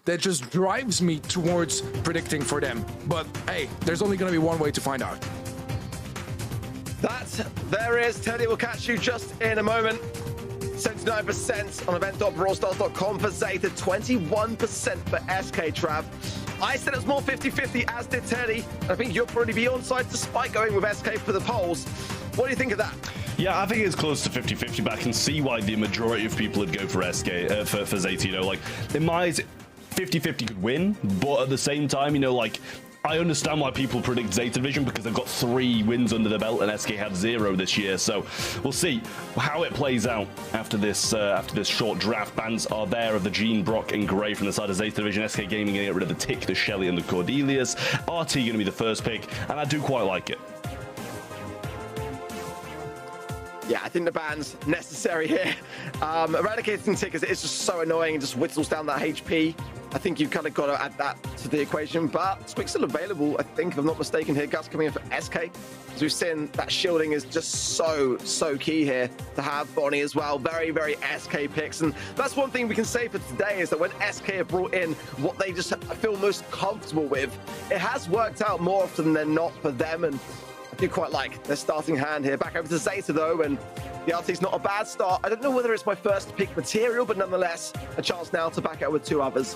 that just drives me towards predicting for them. But hey, there's only going to be one way to find out. There is. Teddy will catch you just in a moment. 79% on event.brawlstars.com for Zeta, 21% for SK Trav. I said it was more 50-50, as did Teddy. I think you'll probably be on side despite going with SK for the polls. What do you think of that? Yeah, I think it's close to 50-50, but I can see why the majority of people would go for SK, for Zeta, you know, like, in my eyes, 50-50 could win, but at the same time, you know, like, I understand why people predict Zeta Division because they've got 3 wins under the belt and SK had 0 this year. So we'll see how it plays out after this short draft. Bans are there of the Gene, Brock, and Gray from the side of Zeta Division. SK Gaming going to get rid of the Tick, the Shelly, and the Cordelius. RT going to be the first pick, and I do quite like it. Yeah, I think the ban's necessary here. Eradicating Tick is just so annoying and just whittles down that HP. I think you've kind of got to add that to the equation, but Squick's still available, I think, if I'm not mistaken here. Gus coming in for SK. As we've seen, that shielding is just so key here to have. Bonnie as well. Very, very SK picks. And that's one thing we can say for today is that when SK have brought in what they just feel most comfortable with, it has worked out more often than not for them. And I do quite like their starting hand here. Back over to Zeta, though, and the RT's not a bad start. I don't know whether it's my first pick material, but nonetheless, a chance now to back out with 2 others.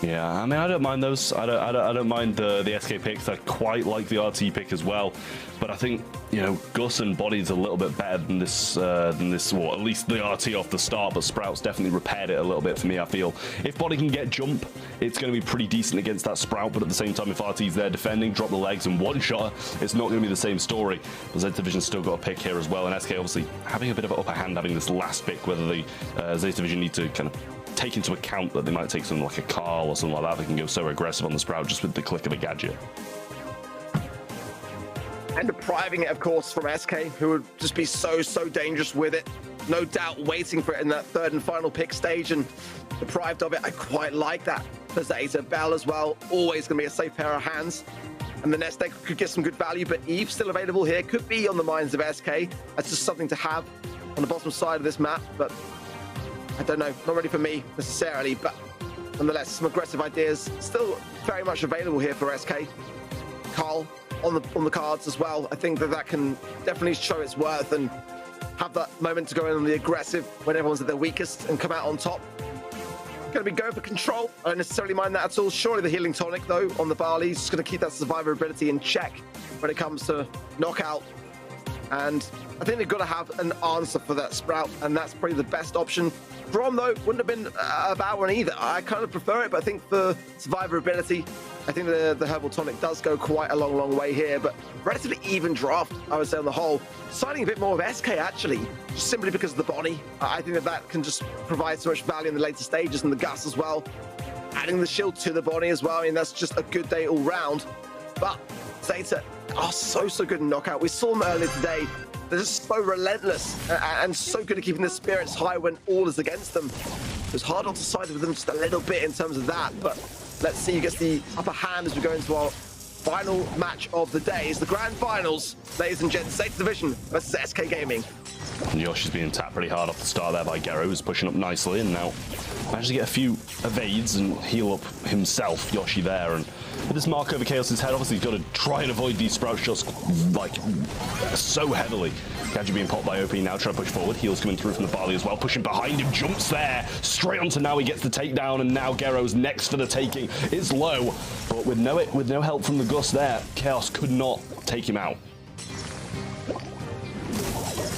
Yeah, I mean, I don't mind those. I don't mind the SK picks. I quite like the RT pick as well. But I think, you know, Gus and Body's a little bit better than this, or at least the RT off the start. But Sprout's definitely repaired it a little bit for me, I feel. If Body can get jump, it's going to be pretty decent against that Sprout. But at the same time, if RT's there defending, drop the legs and one-shot, it's not going to be the same story. But Zeta Division's still got a pick here as well. And SK obviously having a bit of an upper hand having this last pick, whether the Zeta Division need to kind of take into account that they might take something like a Carl or something like that. They can go so aggressive on the Sprout just with the click of a gadget. And depriving it, of course, from SK, who would just be so dangerous with it. No doubt waiting for it in that 3rd and final pick stage and deprived of it. I quite like that for Zeta. Bell as well, always going to be a safe pair of hands. And the next deck could get some good value, but Eve still available here. Could be on the minds of SK. That's just something to have on the bottom side of this map, but I don't know, not ready for me necessarily, but nonetheless, some aggressive ideas still very much available here for SK. Carl on the cards as well. I think that can definitely show its worth and have that moment to go in on the aggressive when everyone's at their weakest and come out on top. Going to be going for control. I don't necessarily mind that at all. Surely the healing tonic, though, on the Barley is just going to keep that survivability in check when it comes to knockout. And I think they've got to have an answer for that Sprout, and that's probably the best option. Grom, though, wouldn't have been a bad one either. I kind of prefer it, but I think for survivability, I think the Herbal Tonic does go quite a long way here, but relatively even draft, I would say, on the whole. Signing a bit more of SK, actually, just simply because of the Bonnie. I think that can just provide so much value in the later stages, and the Gus as well. Adding the shield to the Bonnie as well, I mean, that's just a good day all round. But Zeta are so good in knockout. We saw them earlier today. They're just so relentless and so good at keeping the spirits high when all is against them. It was hard on to side with them just a little bit in terms of that, but let's see who gets the upper hand as we go into our final match of the day. It's the grand finals, ladies and gents. Zeta Division versus SK Gaming. And Yoshi's being tapped pretty hard off the start there by Gero, who's pushing up nicely, and now managed to get a few evades and heal up himself, Yoshi there. And with this mark over Chaos's head, obviously he's got to try and avoid these Sprout shots like so heavily. Gadget being popped by OP now, trying to push forward. Heals coming through from the Barley as well, pushing behind him, jumps there, straight onto now he gets the takedown, and now Gero's next for the taking. It's low, but with no help from the Gus there, Chaos could not take him out.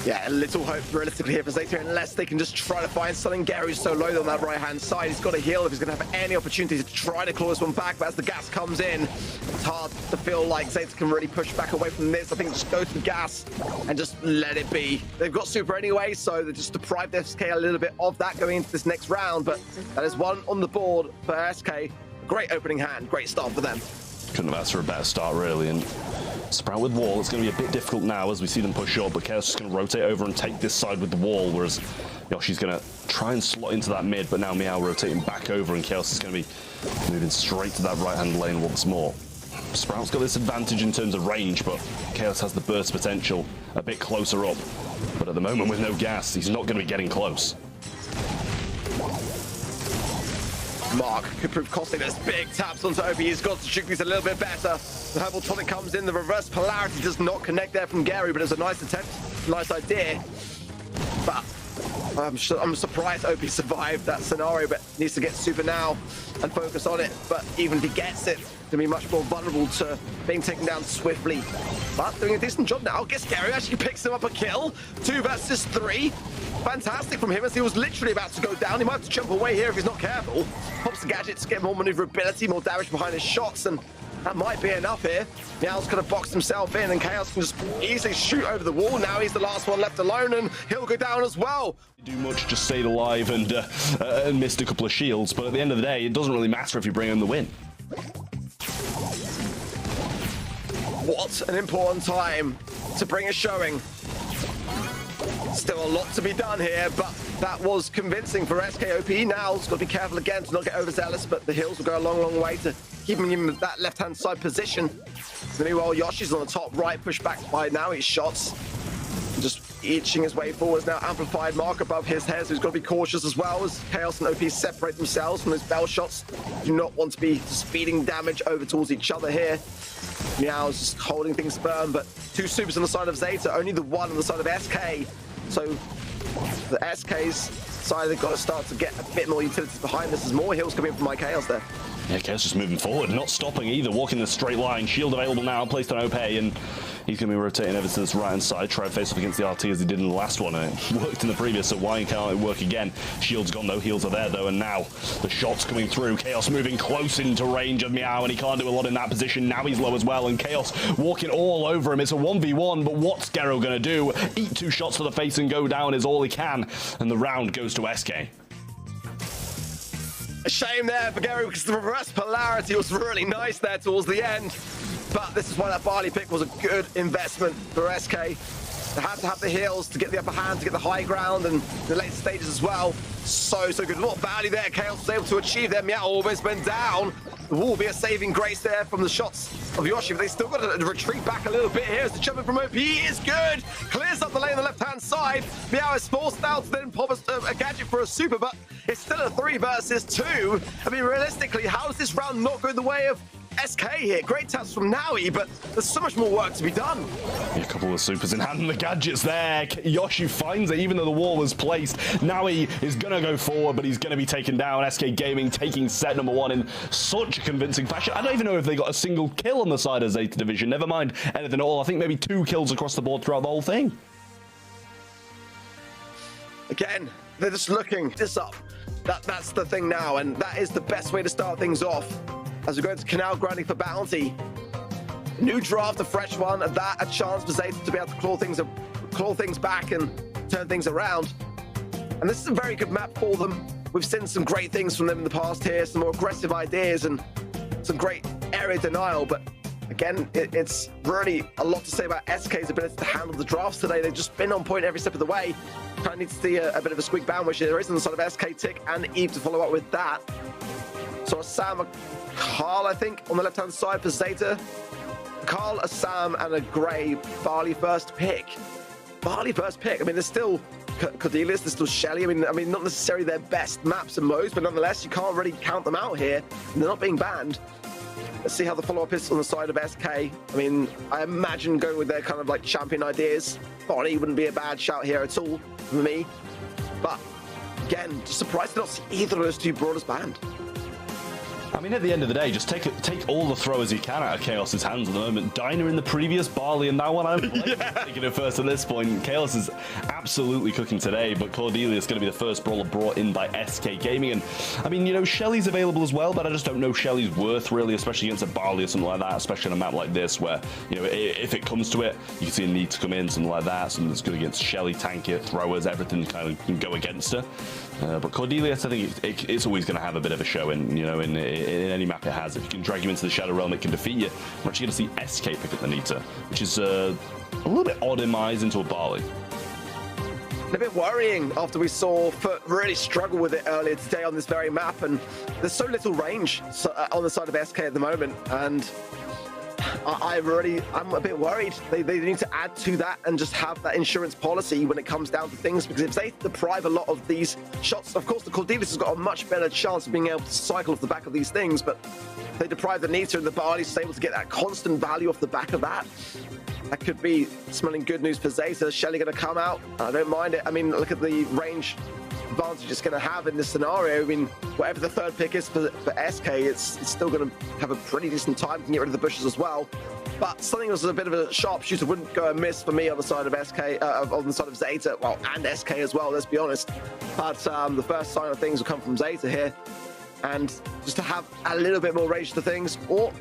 Yeah, a little hope realistically here for Zeta, unless they can just try to find something. Gary's so low on that right-hand side. He's got to heal if he's going to have any opportunity to try to claw this one back. But as the gas comes in, it's hard to feel like Zeta can really push back away from this. I think just go to the gas and just let it be. They've got super anyway, so they just deprived SK a little bit of that going into this next round. But that is one on the board for SK. Great opening hand, great start for them. Couldn't have asked for a better start, really. And Sprout with wall, it's going to be a bit difficult now as we see them push up, but Chaos is going to rotate over and take this side with the wall, whereas Yoshi's going to try and slot into that mid, but now Meow rotating back over, and Chaos is going to be moving straight to that right-hand lane once more. Sprout's got this advantage in terms of range, but Chaos has the burst potential a bit closer up. But at the moment, with no gas, he's not going to be getting close. Mark could prove costly. There's big taps onto OP. He's got to shoot these a little bit better. The Herbal Tonic comes in. The reverse polarity does not connect there from Gary, but it's a nice attempt, nice idea. But I'm surprised OP survived that scenario, but needs to get super now and focus on it. But even if he gets it, to be much more vulnerable to being taken down swiftly. But doing a decent job now. Guess Gary actually picks him up a kill. 2 versus 3. Fantastic from him as he was literally about to go down. He might have to jump away here if he's not careful. Pops the gadgets, get more maneuverability, more damage behind his shots, and that might be enough here. Meow's gonna box himself in, and Chaos can just easily shoot over the wall. Now he's the last one left alone, and he'll go down as well. Do much, just stayed alive and missed a couple of shields, but at the end of the day, it doesn't really matter if you bring home the win. What an important time to bring a showing. Still a lot to be done here, but that was convincing for SKOP. Now he's got to be careful again to not get overzealous, but the heals will go a long, long way to keeping him in that left-hand side position. Meanwhile, Yoshi's on the top right, pushed back by now his shots. Just itching his way forwards now. Amplified Mark above his head, so he's got to be cautious as well as Chaos and OP separate themselves from those bell shots. Do not want to be speeding damage over towards each other here. Meow's just holding things firm, but 2 supers on the side of Zeta, only the 1 on the side of SK. So the SK's side, they've got to start to get a bit more utility behind this. There's more heals coming from my Chaos there. Yeah, Chaos just moving forward, not stopping either, walking in a straight line. Shield available now, placed on OP, and he's going to be rotating over to this right-hand side, try to face off against the RT as he did in the last one, and it worked in the previous, so why can't it work again? Shield's gone though, heals are there though, and now the shots coming through. Chaos moving close into range of Meow, and he can't do a lot in that position. Now he's low as well, and Chaos walking all over him. It's a 1v1, but what's Gero going to do? Eat 2 shots to the face and go down is all he can, and the round goes to SK. A shame there for Gary because the reverse polarity was really nice there towards the end. But this is why that Barley pick was a good investment for SK. They had to have the heals to get the upper hand, to get the high ground, and the late stages as well. So good. What value there Chaos was able to achieve there. Meow almost been down. The wall will be a saving grace there from the shots of Yoshi, but they still got to retreat back a little bit here as the jumping from OP is good. Clears up the lane on the left-hand side. Meow is forced out to then pop a gadget for a super, but it's still a 3 versus 2. I mean, realistically, how is this round not going the way of SK here? Great taps from Naui, but there's so much more work to be done. A couple of supers in hand and the gadgets there. Yoshi finds it even though the wall was placed. Naui is going to go forward, but he's going to be taken down. SK Gaming taking set number 1 in such a convincing fashion. I don't even know if they got a single kill on the side of Zeta Division. Never mind anything at all. I think maybe 2 kills across the board throughout the whole thing. Again, They're just looking this up. That's the thing now, and that is the best way to start things off. As we go into Canal grinding for bounty. New draft, a fresh one, and that a chance for Zeta to be able to claw things back and turn things around. And this is a very good map for them. We've seen some great things from them in the past here, some more aggressive ideas and some great area denial, but again, it's really a lot to say about SK's ability to handle the drafts today. They've just been on point every step of the way. Kind of need to see a bit of a squeak bound, which there is on the side of SK Tick and Eve to follow up with that. So Sam, Carl, I think, on the left-hand side for Zeta. Carl, a Sam, and a Gray. Barley first pick. Barley first pick. I mean, there's still Cordelius, there's still Shelly. I mean, not necessarily their best maps and modes, but nonetheless, you can't really count them out here. And they're not being banned. Let's see how the follow-up is on the side of SK. I mean, I imagine going with their kind of like champion ideas. Bonnie wouldn't be a bad shout here at all for me. But again, just surprised to not see either of those 2 brawlers banned. I mean, at the end of the day, just take all the throwers you can out of Chaos's hands at the moment. Diner in the previous, Barley in that one. I'm taking it first at this point. Chaos is absolutely cooking today, but Cordelia is going to be the first brawler brought in by SK Gaming. And I mean, you know, Shelly's available as well, but I just don't know Shelly's worth really, especially against a Barley or something like that, especially on a map like this where, you know, if it comes to it, you can see a need to come in, something like that, something that's good against Shelly, tank it, throwers, everything kind of can go against her. But Cordelius, I think it's always going to have a bit of a show in, you know, in any map it has. If you can drag you into the Shadow Realm, it can defeat you. We're actually going to see SK pick up the Nita, which is a little bit odd in my eyes into a Barley. A bit worrying after we saw Foot really struggle with it earlier today on this very map, and there's so little range on the side of SK at the moment, and I'm a bit worried. They need to add to that and just have that insurance policy when it comes down to things, because if they deprive a lot of these shots, of course the Cordelis has got a much better chance of being able to cycle off the back of these things, but they deprive the Nita and the Barley's able to get that constant value off the back of that. That could be smelling good news for Zeta. Shelly going to come out. I don't mind it. I mean, look at the range advantage it's going to have in this scenario. I mean, whatever the third pick is for SK, it's still going to have a pretty decent time. Can get rid of the bushes as well. But something was a bit of a sharpshooter wouldn't go amiss for me on the side of SK, on the side of Zeta, well, and SK as well, let's be honest. But the first sign of things will come from Zeta here. And just to have a little bit more range to things, or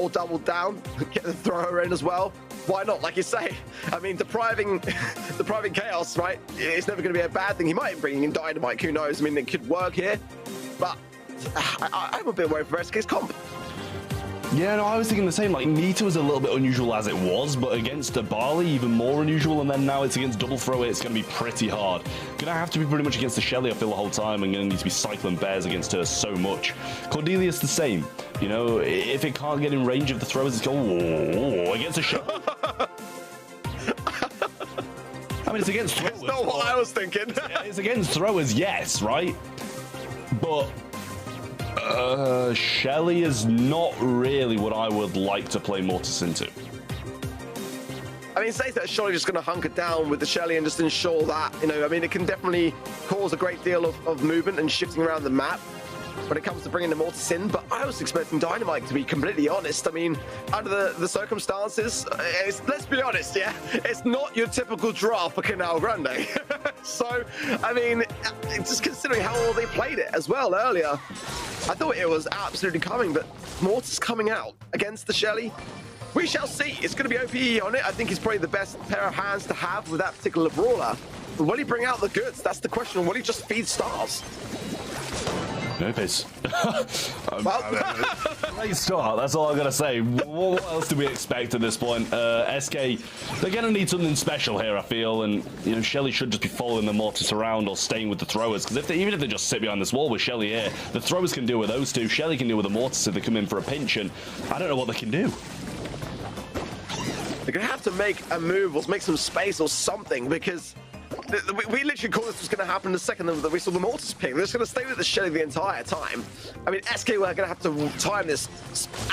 double down, get the thrower in as well. Why not? Like you say, I mean, depriving Chaos, right? It's never going to be a bad thing. He might be bringing in Dynamite, who knows? I mean, it could work here, but I'm a bit worried for SK's comp. Yeah, no, I was thinking the same. Like, Nita was a little bit unusual as it was, but against a Barley, even more unusual, and then now it's against double thrower, it's going to be pretty hard. Gonna have to be pretty much against the Shelly, I feel, the whole time, and gonna need to be cycling bears against her so much. Cordelia's the same. You know, if it can't get in range of the throwers, it's going, oh, against a Shelly. I mean, it's against throwers. It's not what I was thinking. It's against throwers, yes, right? But Shelly is not really what I would like to play Mortis into. I mean, Zeta is surely just going to hunker down with the Shelly and just ensure that, you know, I mean, it can definitely cause a great deal of movement and shifting around the map when it comes to bringing the Mortis in, but I was expecting Dynamite, to be completely honest. I mean, under the circumstances, let's be honest, yeah, it's not your typical draft for Canal Grande. So, I mean, just considering how well they played it as well earlier, I thought it was absolutely coming, but Mortis coming out against the Shelly, we shall see. It's going to be OPE on it. I think he's probably the best pair of hands to have with that particular brawler. But will he bring out the goods? That's the question. Will he just feed stars? No pace. Great start, that's all I'm going to say. What else do we expect at this point? SK, they're going to need something special here, I feel, and, you know, Shelly should just be following the Mortis around or staying with the throwers, because even if they just sit behind this wall with Shelly here, the throwers can deal with those two. Shelly can deal with the Mortis if they come in for a pinch, and I don't know what they can do. They're going to have to make a move or make some space or something, because we literally called this was going to happen the second that we saw the Mortis pick. They're just going to stay with the Shelly the entire time. I mean, SK were going to have to time this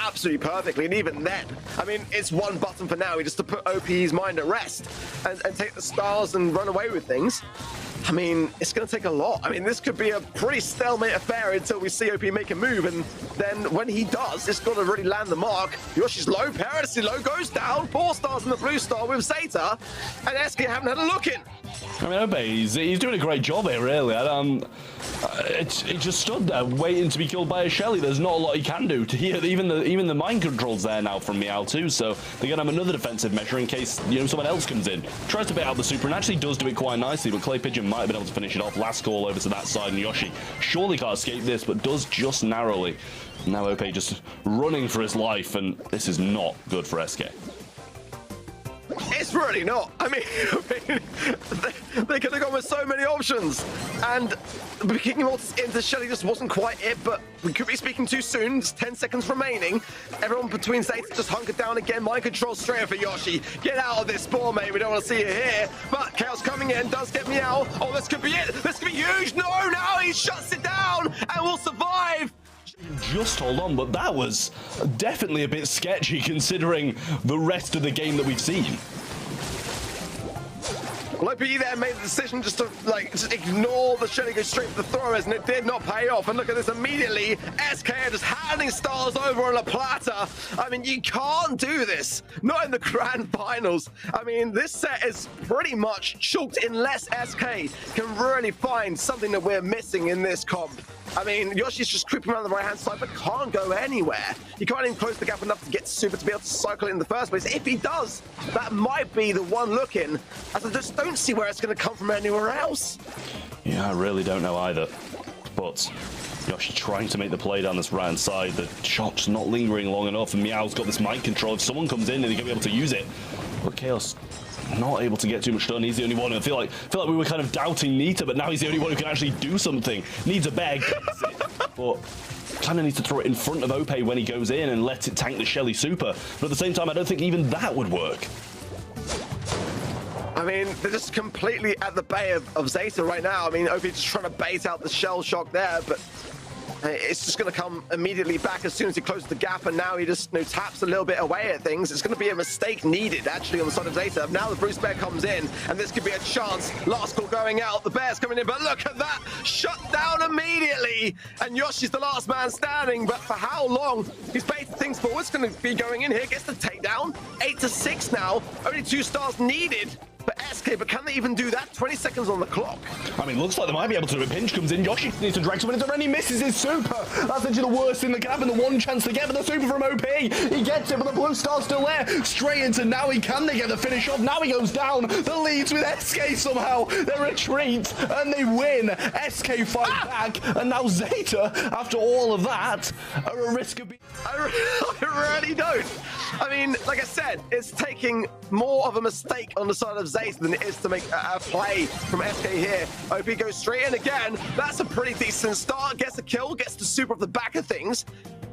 absolutely perfectly, and even then, I mean, it's one button for now, just to put OPE's mind at rest and take the stars and run away with things. I mean, it's going to take a lot. I mean, this could be a pretty stalemate affair until we see OP make a move, and then when he does, it's got to really land the mark. Yoshi's low, Paradise low goes down, 4 stars in the blue star with Zeta, and SK haven't had a look in. I mean, Obe, he's doing a great job here, really. He just stood there waiting to be killed by a Shelly. There's not a lot he can do. Even the mind control's there now from Meow too, so they're gonna have another defensive measure in case, you know, someone else comes in. Tries to bait out the super and actually does do it quite nicely, but Clay Pigeon might have been able to finish it off. Last call over to that side, and Yoshi surely can't escape this, but does just narrowly. Now Ope just running for his life, and this is not good for SK. It's really not. I mean they could have gone with so many options, and kicking Mortis into Shelly just wasn't quite it, but we could be speaking too soon. There's 10 seconds remaining. Everyone between Zeta just hunkered down again. Mind control straight for Yoshi. Get out of this spawn, mate. We don't want to see you here. But Chaos coming in, does get Meow. Oh, this could be it. This could be huge. No, now he shuts it down and will survive. Just hold on, but that was definitely a bit sketchy considering the rest of the game that we've seen. Well, OPE there made the decision just to just ignore the Shelly, go straight for the throwers, and it did not pay off. And look at this immediately. SK are just handing stars over on a platter. I mean, you can't do this. Not in the grand finals. I mean, this set is pretty much chalked unless SK can really find something that we're missing in this comp. I mean, Yoshi's just creeping around the right-hand side, but can't go anywhere. He can't even close the gap enough to get Super to be able to cycle it in the first place. If he does, that might be the one look in, as I just don't see where it's going to come from anywhere else. Yeah, I really don't know either. But Yoshi trying to make the play down this right-hand side. The shot's not lingering long enough, and Meow's got this mind control. If someone comes in, and they're going to be able to use it. But Chaos not able to get too much done. He's the only one. I feel like we were kind of doubting Nita, but now he's the only one who can actually do something. Needs a bag, but kind of need to throw it in front of OP when he goes in and let it tank the Shelly super. But at the same time, I don't think even that would work. I mean, they're just completely at the bay of Zeta right now. I mean, OP just trying to bait out the shell shock there, but it's just going to come immediately back as soon as he closes the gap, and now he just taps a little bit away at things. It's going to be a mistake needed, actually, on the side of Zeta. Now the Bruce Bear comes in, and this could be a chance. Last call going out, the Bear's coming in, but look at that! Shut down immediately! And Yoshi's the last man standing, but for how long? He's baited things forward. It's going to be going in here, gets the takedown. 8-6 now, only 2 stars needed for SK, but can they even do that? 20 seconds on the clock. I mean, looks like they might be able to. A pinch comes in. Yoshi needs to drag someone into, and he misses his super. That's actually the worst thing that can happen. The one chance to get for the super from OP. He gets it, but the blue star's still there. Straight into now. He can. They get the finish off. Now he goes down. The leads with SK somehow. They retreat and they win. SK fight back, and now Zeta, after all of that, are a risk of being. I really don't. I mean, like I said, it's taking more of a mistake on the side of Zeta than it is to make a play from SK here. OP goes straight in again. That's a pretty decent start. Gets a kill, gets the super off the back of things.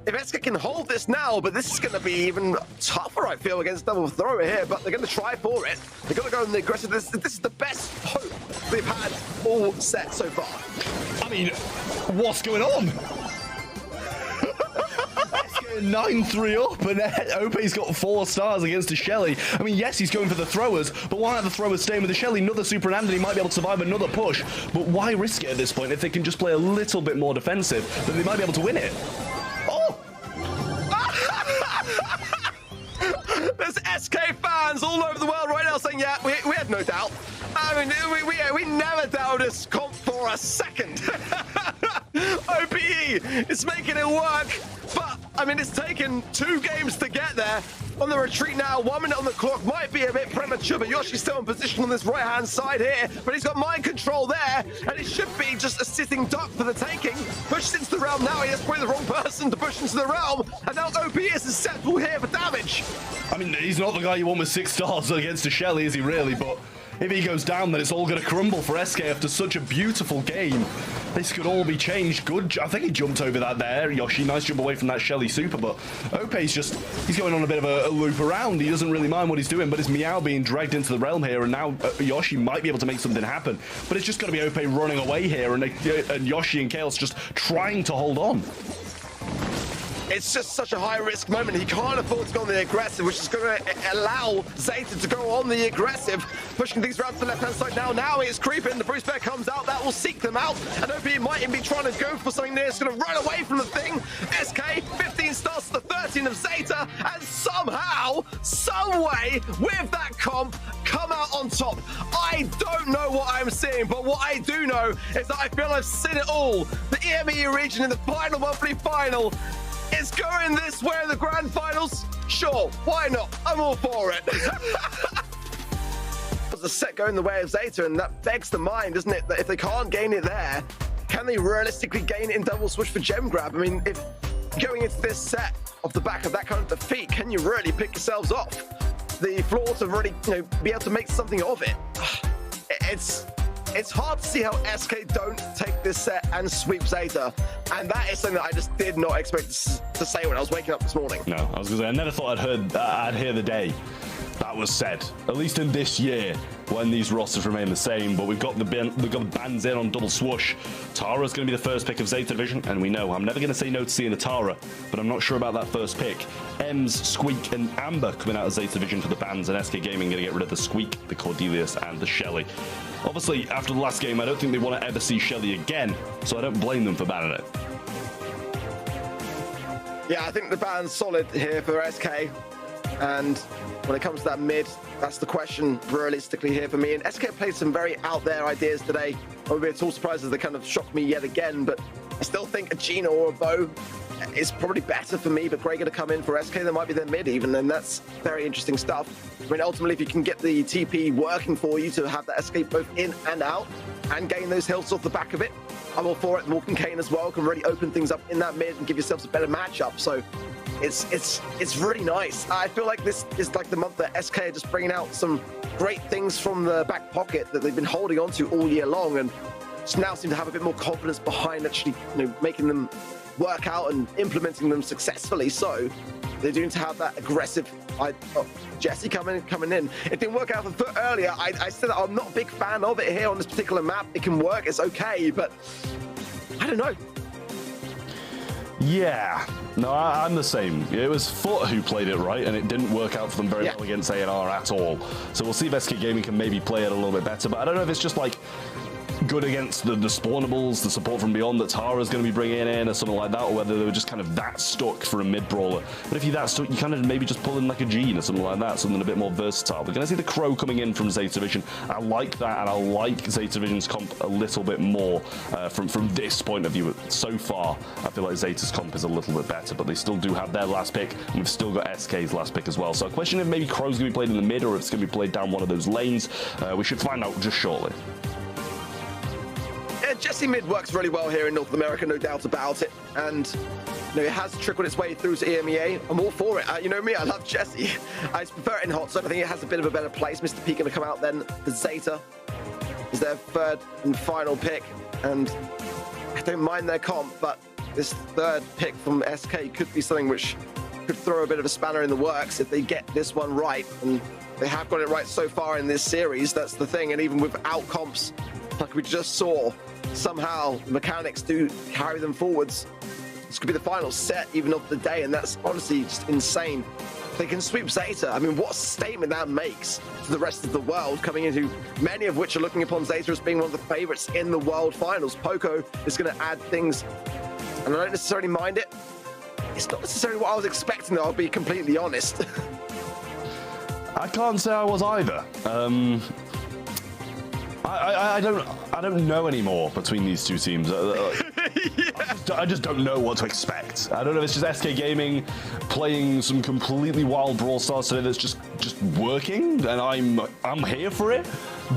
If SK can hold this now, but this is going to be even tougher, I feel, against Double Thrower here, but they're going to try for it. They're going to go in the aggressive. This is the best hope they've had all set so far. I mean, what's going on? 9-3 up, and OP's got 4 stars against a Shelly. I mean, yes, he's going for the throwers, but why aren't the throwers staying with the Shelly? Another super and he might be able to survive another push, but why risk it at this point? If they can just play a little bit more defensive, then they might be able to win it. Oh! There's SK fans all over the world right now saying, yeah, we had no doubt. I mean, we never doubted this comp for a second. OPE is making it work, but I mean, it's taken 2 games to get there. On the retreat now, 1 minute on the clock might be a bit premature, but Yoshi's still in position on this right-hand side here, but he's got mind control there, and it should be just a sitting duck for the taking. Pushed into the realm now, he has probably the wrong person to push into the realm, and now OP is susceptible here for damage. I mean, he's not the guy you want with 6 stars against a Shelly, is he really? But if he goes down, then it's all going to crumble for SK after such a beautiful game. This could all be changed. Good. I think he jumped over that there. Yoshi, nice jump away from that Shelly super, but OP's just, he's going on a bit of a loop around. He doesn't really mind what he's doing, but it's Meow being dragged into the realm here, and now Yoshi might be able to make something happen. But it's just going to be OP running away here, and Yoshi and Chaos just trying to hold on. It's just such a high-risk moment. He can't afford to go on the aggressive, which is going to allow Zeta to go on the aggressive, pushing things around to the left-hand side now. Now it's creeping. The Bruce Bear comes out. That will seek them out. And OP might even be trying to go for something there. It's going to run away from the thing. SK, 15 stars to the 13 of Zeta, and somehow, some way, with that comp, come out on top. I don't know what I'm seeing, but what I do know is that I feel I've seen it all. The EMEA region in the final monthly final. It's going this way in the grand finals. Sure, why not? I'm all for it. There's a set going the way of Zeta, and that begs the mind, doesn't it? That if they can't gain it there, can they realistically gain it in double switch for gem grab? I mean, if going into this set off the back of that kind of defeat, can you really pick yourselves off the floor to really, be able to make something of it? It's hard to see how SK don't take this set and sweep Zeta, and that is something that I just did not expect to say when I was waking up this morning. No, I was going to say, I never thought I'd hear the day that was said, at least in this year, when these rosters remain the same. But we've got the bans in on double swoosh. Tara's going to be the first pick of Zeta Division, and we know I'm never going to say no to seeing a Tara, but I'm not sure about that first pick. Ems, Squeak, and Amber coming out of Zeta Division for the bans, and SK Gaming going to get rid of the Squeak, the Cordelius, and the Shelly. Obviously, after the last game, I don't think they want to ever see Shelly again, so I don't blame them for banning it. Yeah, I think the ban's solid here for SK. And when it comes to that mid, that's the question realistically here for me. And SK played some very out there ideas today. I won't be at all surprised as they kind of shocked me yet again, but I still think a Gina or a Bo is probably better for me, but Gregor to come in for SK, that might be their mid even, and that's very interesting stuff. I mean, ultimately, if you can get the TP working for you to have that escape both in and out and gain those hills off the back of it, I'm all for it. Walking Kane as well can really open things up in that mid and give yourselves a better matchup. So it's really nice. I feel like this is like the month that SK are just bringing out some great things from the back pocket that they've been holding on to all year long, and just now seem to have a bit more confidence behind actually, making them work out and implementing them successfully. So they do need to have that aggressive. Jesse coming in. It didn't work out for Foot earlier. I said that I'm not a big fan of it here on this particular map. It can work, it's okay, but I don't know. Yeah, no, I'm the same. It was Foot who played it right, and it didn't work out for them very well against A&R at all. So we'll see if SK Gaming can maybe play it a little bit better, but I don't know if it's just like good against the spawnables, the support from beyond that Tara's going to be bringing in or something like that, or whether they were just kind of that stuck for a mid-brawler. But if you're that stuck, you kind of maybe just pull in like a Gene or something like that, something a bit more versatile. We're going to see the Crow coming in from Zeta Vision. I like that, and I like Zeta Vision's comp a little bit more from this point of view. So far, I feel like Zeta's comp is a little bit better, but they still do have their last pick, and we've still got SK's last pick as well. So a question if maybe Crow's going to be played in the mid, or if it's going to be played down one of those lanes. We should find out just shortly. Jesse mid works really well here in North America, no doubt about it. And you know, it has trickled its way through to EMEA. I'm all for it. You know me, I love Jesse. I prefer it in hot zone. I think it has a bit of a better place. Mr. P going to come out then. The Zeta is their third and final pick. And I don't mind their comp, but this third pick from SK could be something which could throw a bit of a spanner in the works if they get this one right. And they have got it right so far in this series. That's the thing. And even without comps, like we just saw, somehow mechanics do carry them forwards. This could be the final set even of the day, and that's honestly just insane. They can sweep Zeta. I mean, what a statement that makes to the rest of the world, coming into many of which are looking upon Zeta as being one of the favorites in the world finals. Poco is going to add things, and I don't necessarily mind it. It's not necessarily what I was expecting, though, I'll be completely honest. I can't say I was either. I don't know anymore between these two teams. I just don't know what to expect. I don't know if it's just SK Gaming playing some completely wild Brawl Stars today that's just working, and I'm here for it.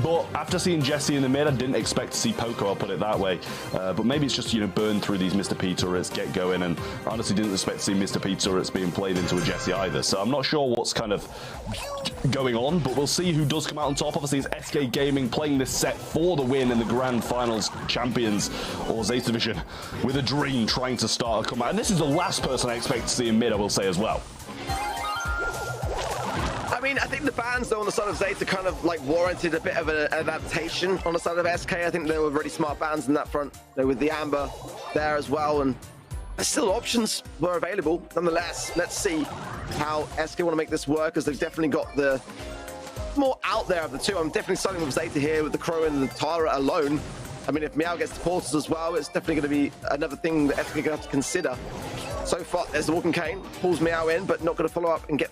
But after seeing Jesse in the mid, I didn't expect to see Poco, I'll put it that way. But maybe it's just, you know, burn through these Mr. P turrets, get going, and I honestly didn't expect to see Mr. P turrets being played into a Jesse either. So I'm not sure what's kind of going on, but we'll see who does come out on top. Obviously, it's SK Gaming playing this set for the win in the Grand Finals champions, or Zeta Vision with a dream trying to start a comeback. And this is the last person I expect to see in mid, I will say as well. I mean, I think the bans, though, on the side of Zeta kind of like warranted a bit of an adaptation on the side of SK. I think they were really smart bans in that front, you know, with the Amber there as well. And still options were available. Nonetheless, let's see how SK want to make this work, as they've definitely got the more out there of the two. I'm definitely starting with Zeta here with the Crow and the Tara alone. I mean, if Meow gets the portals as well, it's definitely going to be another thing that SK are going to have to consider. So far, there's the Walking Cane, pulls Meow in, but not going to follow up and get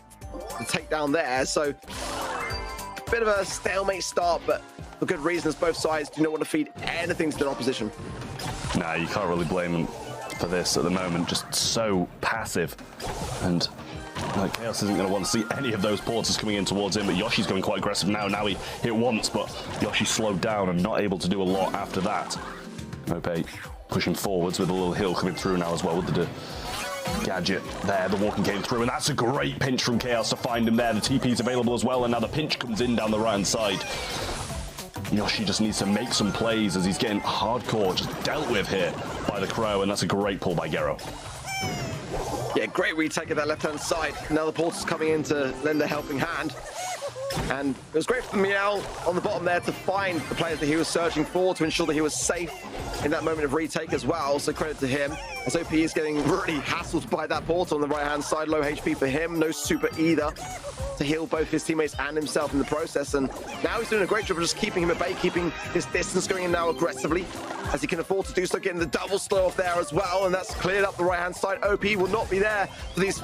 the takedown there. So a bit of a stalemate start, but for good reason, as both sides do not want to feed anything to their opposition. Nah, you can't really blame them for this at the moment. Just so passive, and like Chaos isn't going to want to see any of those portals coming in towards him. But Yoshi's going quite aggressive now. Now he hit once, but Yoshi slowed down and not able to do a lot after that. Mope pushing forwards with a little hill coming through now as well with the gadget there. The Walking came through, and that's a great pinch from Chaos to find him there. The TP's available as well, and now the pinch comes in down the right hand side. Yoshi just needs to make some plays as he's getting hardcore just dealt with here by the Crow, and that's a great pull by Gero. Yeah, great retake of that left-hand side. Now the portal's coming in to lend a helping hand. And it was great for Meow on the bottom there to find the players that he was searching for, to ensure that he was safe in that moment of retake as well. So credit to him, as OP is getting really hassled by that portal on the right-hand side. Low HP for him, no super either to heal both his teammates and himself in the process. And now he's doing a great job of just keeping him at bay, keeping his distance, going in now aggressively as he can afford to do so, getting the double slow off there as well. And that's cleared up the right-hand side. OP will not be there for these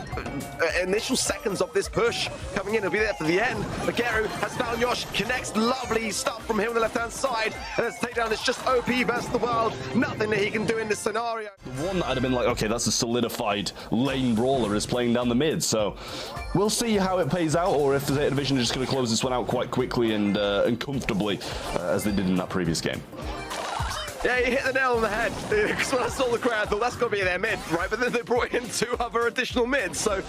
initial seconds of this push coming in. He'll be there for the end. But Geru has found Yosh, connects, lovely stuff from him on the left-hand side. And let's take down, it's just OP versus the world. Nothing that he can do in this scenario. The one that I'd have been like, okay, that's a solidified lane brawler is playing down the mid. So we'll see how it plays out, or if the Zeta Division is just going to close this one out quite quickly and comfortably, as they did in that previous game. Yeah, you hit the nail on the head. Because when I saw the crowd, I thought that's got to be their mid, right? But then they brought in 2 other additional mids. So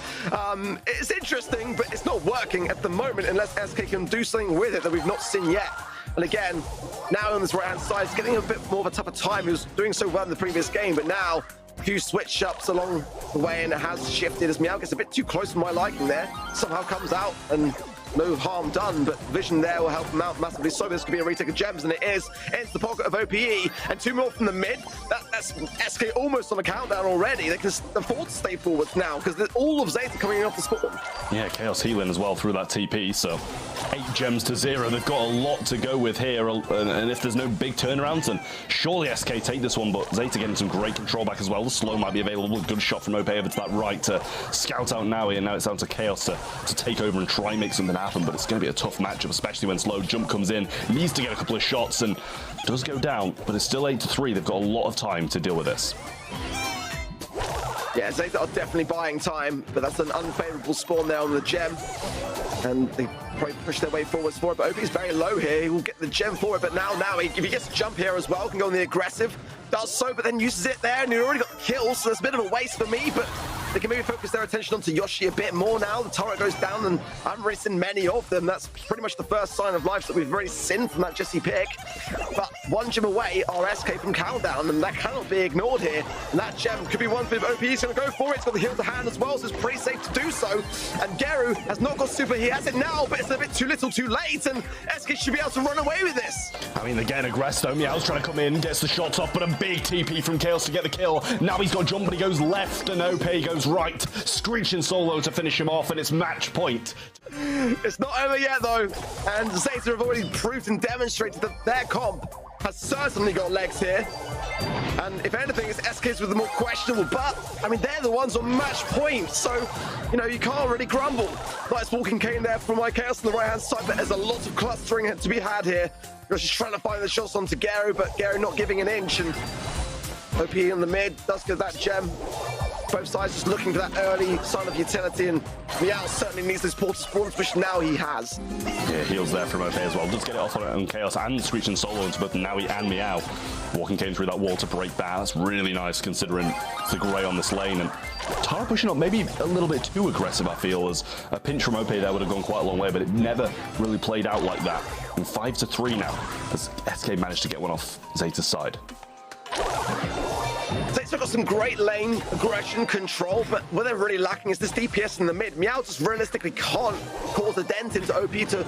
it's interesting, but it's not working at the moment unless SK can do something with it that we've not seen yet. And again, now on this right-hand side, it's getting a bit more of a tougher time. He was doing so well in the previous game, but now few switch ups along the way, and it has shifted as Meow gets a bit too close for my liking there. Somehow comes out and no harm done, but vision there will help him out massively. So this could be a retake of gems, and it is. Into the pocket of OPE, and 2 more from the mid. That's SK almost on the countdown already. They can afford to stay forwards now because all of Zeta coming off the spawn. Yeah, Chaos healing as well through that TP, so 8 gems to 0. They've got a lot to go with here, and if there's no big turnarounds, then surely SK take this one, but Zeta getting some great control back as well. The slow might be available. Good shot from OPE over to that right to scout out Naui, and now it's down to Chaos to take over and try and make something happen, but it's going to be a tough matchup, especially when slow jump comes in. He needs to get a couple of shots and does go down, but it's still 8-3. They've got a lot of time to deal with this. Yeah, Zeta are definitely buying time, but that's an unfavorable spawn there on the gem. And they probably push their way forwards for it, but OP's very low here. He will get the gem for it, but now if he gets to jump here as well, can go on the aggressive. Does so, but then uses it there, and he already got the kill, so that's a bit of a waste for me, but they can maybe focus their attention onto Yoshi a bit more now. The turret goes down, and I haven't really seen many of them. That's pretty much the first sign of life that we've really seen from that Jesse pick. But 1 gem away are SK from countdown, and that cannot be ignored here. And that gem could be one for OP. He's going to go for it. He's got the heal to hand as well, so it's pretty safe to do so. And Geru has not got super. He has it now, but it's a bit too little too late, and SK should be able to run away with this. I mean, they're getting aggressive. Meow's trying to come in, gets the shots off, but a big TP from Chaos to get the kill. Now he's got jump, but he goes left, and OP goes right. Screeching solo to finish him off, and it's match point. It's not over yet, though. And Zeta have already proved and demonstrated that their comp has certainly got legs here. And if anything, it's SK's with the more questionable, but, I mean, they're the ones on match point, so, you know, you can't really grumble. Nice walking cane there from my Chaos on the right-hand side, but there's a lot of clustering to be had here. You're just trying to find the shots onto Geru, but Geru not giving an inch, and OP in the mid does get that gem. Both sides just looking for that early sign of utility, and Meow certainly needs this portal spawn, which now he has. Yeah, heals there from OP as well. Does get it off on Chaos and Screeching solo into both Naui and Meow. Walking came through that wall to break that. That's really nice considering the grey on this lane. And Tara pushing up maybe a little bit too aggressive, I feel, as a pinch from OP there would have gone quite a long way, but it never really played out like that. And 5-3 now, as SK managed to get one off Zeta's side. Zeta's got some great lane aggression control, but what they're really lacking is this DPS in the mid. Meow just realistically can't cause a dent into OP to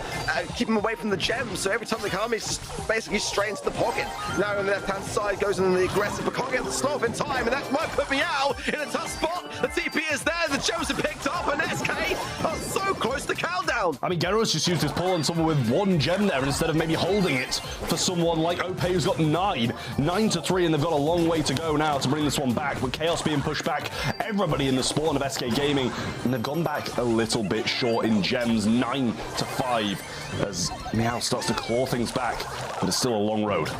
keep him away from the gems, so every time they come, he's just basically straight into the pocket. Now on the left-hand side, goes in the aggressive, but can't get the slow in time, and that might put Meow in a tough spot. The TP is there, the gems are picked up, and SK are so close to countdown. I mean, Geru's just used his pull on someone with 1 gem there instead of maybe holding it for someone like OP, who's got 9-3, and they've got a long way to go now to bring this one back, but Chaos being pushed back, everybody in the spawn of SK Gaming, and they've gone back a little bit short in gems, 9-5, as Meow starts to claw things back, but it's still a long road.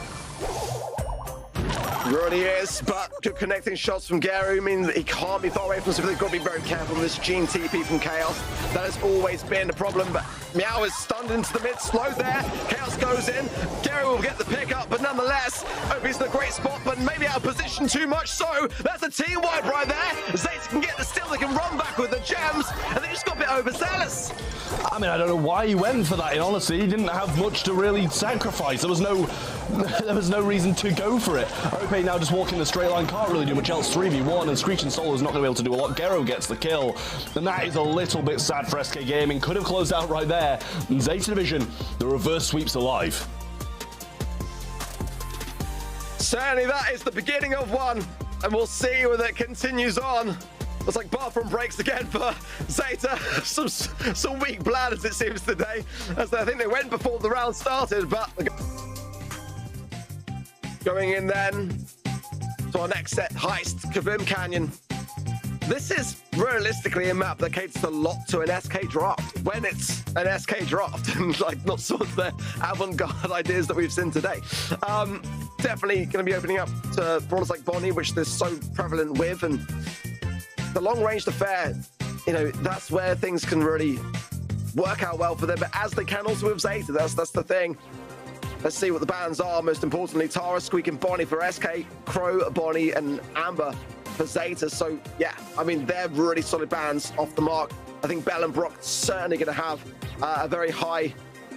Really is, but good connecting shots from Geru means that he can't be far away from us, so they've got to be very careful with this Gene TP from Chaos. That has always been a problem, but Meow is stunned into the mid, slow there. Chaos goes in, Geru will get the pick up, but nonetheless, OP's in a great spot, but maybe out of position too much so. That's a team wipe right there. Zeta can get the steal, they can run back with the gems, and they just got a bit overzealous. I mean, I don't know why he went for that, in honesty. He didn't have much to really sacrifice. There was no reason to go for it. OP now just walking the straight line, can't really do much else. 3v1, and Screeching Solo is not going to be able to do a lot. Geru gets the kill, and that is a little bit sad for SK Gaming. Could have closed out right there. And Zeta Division, the reverse sweep's alive. Certainly that is the beginning of one, and we'll see whether it continues on. Looks like bathroom breaks again for Zeta. Some weak bladders, it seems, today, as I think they went before the round started, but going in then to our next set, Heist, Kavim Canyon. This is realistically a map that caters a lot to an SK draft, when it's an SK draft, and like not sort of the avant-garde ideas that we've seen today. Definitely going to be opening up to brawlers like Bonnie, which they're so prevalent with, and the long-range affair, you know, that's where things can really work out well for them, but as they can also with Zeta, that's the thing. Let's see what the bans are. Most importantly, Tara, Squeak, and Bonnie for SK, Crow, Bonnie, and Amber for Zeta. So, yeah, I mean, they're really solid bans off the mark. I think Bell and Brock certainly going to have a very high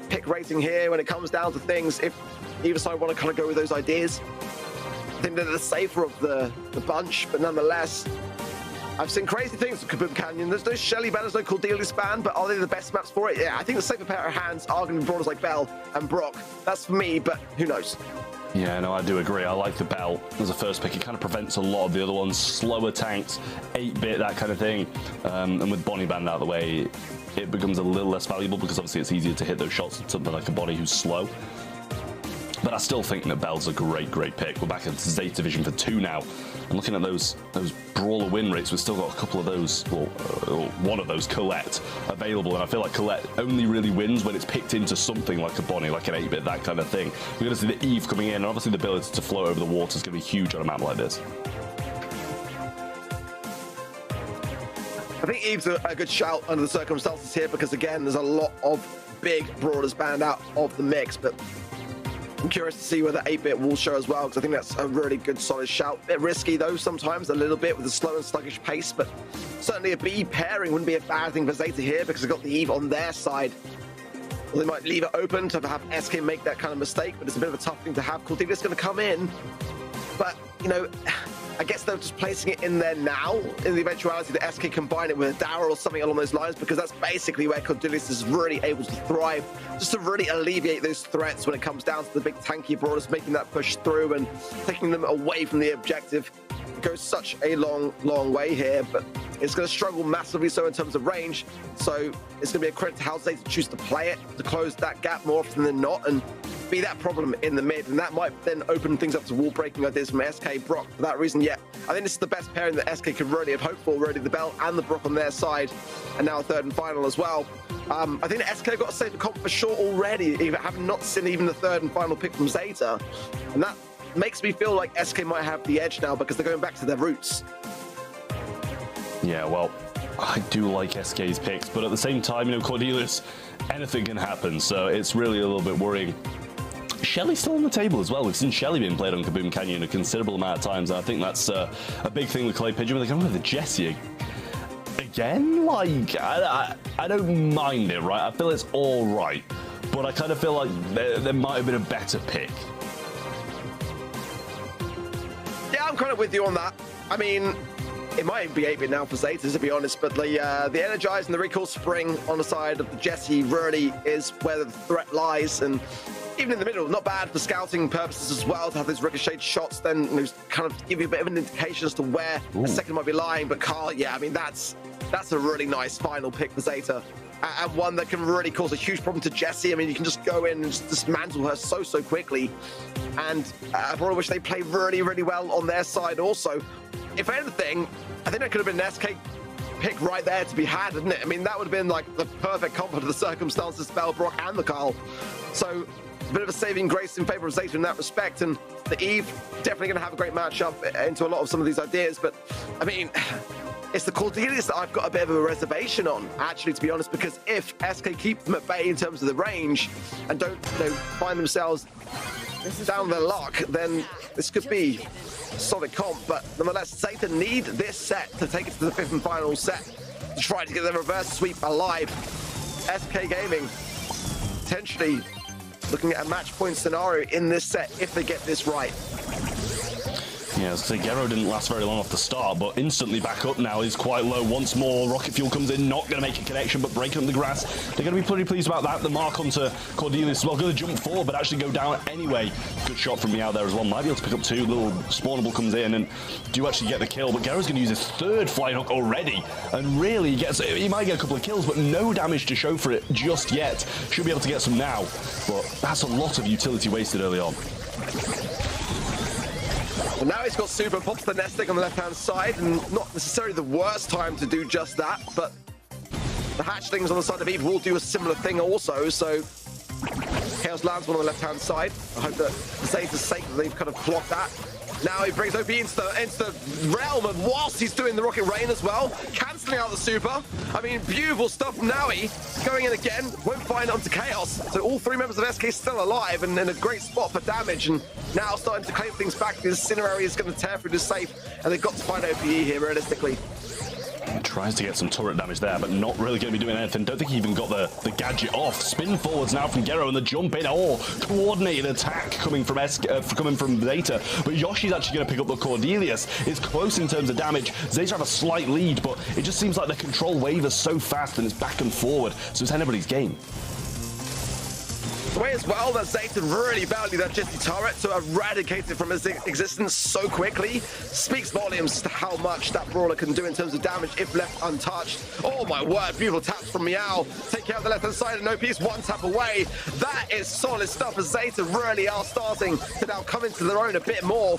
pick rating here when it comes down to things, if either side want to kind of go with those ideas. I think they're the safer of the bunch, but nonetheless, I've seen crazy things with Kaboom Canyon. There's no Shelly ban, there's no Cordelia's ban, but are they the best maps for it? Yeah, I think the safer pair of hands are going to be brawlers like Bell and Brock. That's for me, but who knows? Yeah, no, I do agree. I like the Bell as a first pick. It kind of prevents a lot of the other ones. Slower tanks, 8-bit, that kind of thing. And with Bonnie banned out of the way, it becomes a little less valuable because obviously it's easier to hit those shots than something like a Bonnie who's slow. But I still think that Bell's a great pick. We're back at Zeta Division for 2 now. And looking at those brawler win rates, we've still got a couple of those, well, one of those, Colette, available. And I feel like Colette only really wins when it's picked into something like a Bonnie, like an 8-bit, that kind of thing. We're going to see the Eve coming in, and obviously the ability to float over the water is going to be huge on a map like this. I think Eve's a good shout under the circumstances here because, again, there's a lot of big brawlers banned out of the mix, but I'm curious to see whether 8-bit will show as well, because I think that's a really good, solid shout. A bit risky, though, sometimes, a little bit, with a slow and sluggish pace, but certainly a B pairing wouldn't be a bad thing for Zeta here, because they've got the Eve on their side. Well, they might leave it open to have SK make that kind of mistake, but it's a bit of a tough thing to have. Cordelia's going to come in, but, you know, I guess they're just placing it in there now, in the eventuality that SK combine it with a Dower or something along those lines, because that's basically where Cordelius is really able to thrive, just to really alleviate those threats when it comes down to the big tanky brawlers, making that push through and taking them away from the objective. It goes such a long way here, but it's going to struggle massively so in terms of range, so it's going to be a credit to how Zeta choose to play it, to close that gap more often than not, and be that problem in the mid, and that might then open things up to wall breaking ideas from SK Brock. For that reason, yeah, I think this is the best pairing that SK could really have hoped for, really, the Bell and the Brock on their side, and now a third and final as well. I think SK got a safer comp for sure already, even having not seen even the third and final pick from Zeta, and that makes me feel like SK might have the edge now because they're going back to their roots. Yeah, well, I do like SK's picks, but at the same time, you know, Cordelius, anything can happen, so it's really a little bit worrying. Shelly's still on the table as well. We've seen Shelly being played on Kaboom Canyon a considerable amount of times, and I think that's a big thing with Clay Pigeon. They're going with the Jessie again. Like, I don't mind it, right? I feel it's all right, but I kind of feel like there might have been a better pick. Yeah, I'm kind of with you on that. I mean, it might be 8-bit now for Zeta, to be honest, but the Energize and the Recall Spring on the side of the Jessie really is where the threat lies, and even in the middle, not bad for scouting purposes as well, to have those ricocheted shots, then, you know, kind of give you a bit of an indication as to where a second might be lying. But Carl, yeah, I mean, that's a really nice final pick for Zeta, and one that can really cause a huge problem to Jessie. I mean, you can just go in and just dismantle her so quickly, and I probably wish they played really well on their side also. If anything, I think that could have been an SK pick right there to be had, isn't it? I mean, that would have been like the perfect comp under the circumstances, Spell, Brock, and the Carl. So a bit of a saving grace in favor of Zeta in that respect, and the Eve definitely going to have a great matchup into a lot of some of these ideas. But I mean, it's the Cordelius that I've got a bit of a reservation on, actually, to be honest, because if SK keep them at bay in terms of the range and don't, you know, find themselves down their luck, then this could be a solid comp. But nonetheless, Zeta need this set to take it to the 5th and final set to try to get the reverse sweep alive. SK Gaming potentially looking at a match point scenario in this set if they get this right. Yeah, so Gero didn't last very long off the start, but instantly back up now. He's quite low once more. Rocket Fuel comes in, not going to make a connection, but breaking up the grass. They're going to be pretty pleased about that. The mark onto Cordelius as well. Going to jump forward, but actually go down anyway. Good shot from Meow there as well. Might be able to pick up 2. Little Spawnable comes in and do actually get the kill, but Gero's going to use his 3rd flying hook already, and really he might get a couple of kills, but no damage to show for it just yet. Should be able to get some now, but that's a lot of utility wasted early on. Well, now he's got super, pops the nest egg on the left-hand side, and not necessarily the worst time to do just that, but the hatchlings on the side of Eve will do a similar thing also, so Chaos lands one on the left-hand side. I hope that for Zeta's sake that they've kind of blocked that. Now he brings OB into the realm, and whilst he's doing the Rocket Rain as well, cancelling out the super. I mean, beautiful stuff from Naui. Going in again, won't find onto Chaos. So all 3 members of SK still alive and in a great spot for damage, and now starting to claim things back. This Incinerary is going to tear through the safe, and they've got to find OPE here realistically. Tries to get some turret damage there, but not really going to be doing anything. Don't think he even got the gadget off. Spin forwards now from Gero and the jump in. Oh, coordinated attack coming from Zeta. But Yoshi's actually going to pick up the Cordelius. It's close in terms of damage. Zeta have a slight lead, but it just seems like the control wavers so fast and it's back and forward. So it's anybody's game. The way as well that Zeta really valued that Jesse turret to eradicate it from his existence so quickly speaks volumes to how much that brawler can do in terms of damage if left untouched. Oh my word, beautiful taps from Meow. Take care of the left hand side and OP's one tap away. That is solid stuff as Zeta really are starting to now come into their own a bit more.